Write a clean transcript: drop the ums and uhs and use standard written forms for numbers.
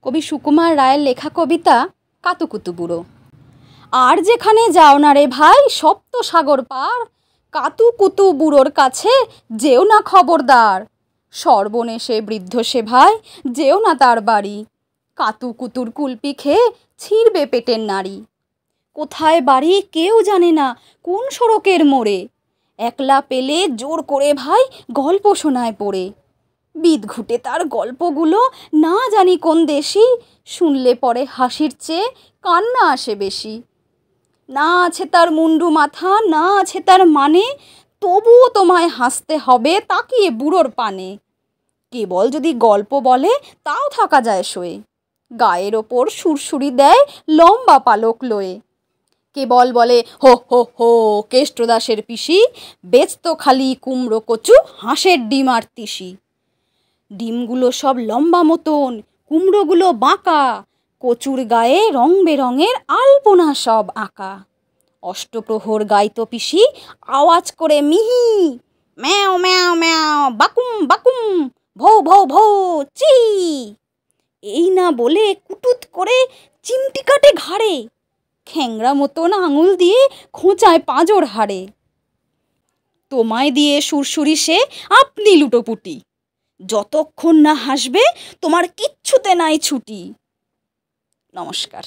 কবি সুকুমার রায়ের লেখা কবিতা কাতুকুতু বুড়ো। আর যেখানে যাও না রে ভাই সপ্ত সাগর পার, কাতুকুতু বুড়োর কাছে যেও না খবরদার। সর্বনেশে বৃদ্ধ সে ভাই, যেও না তার বাড়ি, কাতুকুতুর কুলপি খেয়ে ছিঁড়বে পেটের নাড়ি। কোথায় বাড়ি কেউ জানে না, কোন সড়কের মোড়ে, একলা পেলে জোর করে ভাই গল্প শোনায় পড়ে। বিদঘুটে তার গল্পগুলো না জানি কোন দেশি, শুনলে পরে হাসির চেয়ে কান্না আসে বেশি। না আছে তার মুন্ডু মাথা, না আছে তার মানে, তবুও তোমায় হাসতে হবে তাকিয়ে বুড়োর পানে। কেবল যদি গল্প বলে তাও থাকা যায় সয়ে, গায়ের ওপর সুরসুরি দেয় লম্বা পালক লয়ে। কেবল বলে হো হো হো কেষ্টদাসের পিসি, বেচতো খালি কুমড়ো কচু হাঁসের ডিম আর তিসি। ডিমগুলো সব লম্বা মতন, কুমড়োগুলো বাঁকা, কচুর গায়ে রং বেরঙের আলপনা সব আঁকা। অষ্টপ্রহর গাইতো পিসি আওয়াজ করে মিহি, ম্যাও ম্যাও ম্যাও বাকুম বাকুম, ভৌ ভৌ ভৌ চি। এই না বলে কুটুত করে চিমটি কাটে ঘাড়ে, খ্যাংরা মতন আঙুল দিয়ে খোঁচায় পাঁজর হাড়ে। তোমায় দিয়ে সুরসুরি সে আপনি লুটোপুটি, যতক্ষণ না হাসবে তোমার কিচ্ছুতে নাই ছুটি। নমস্কার।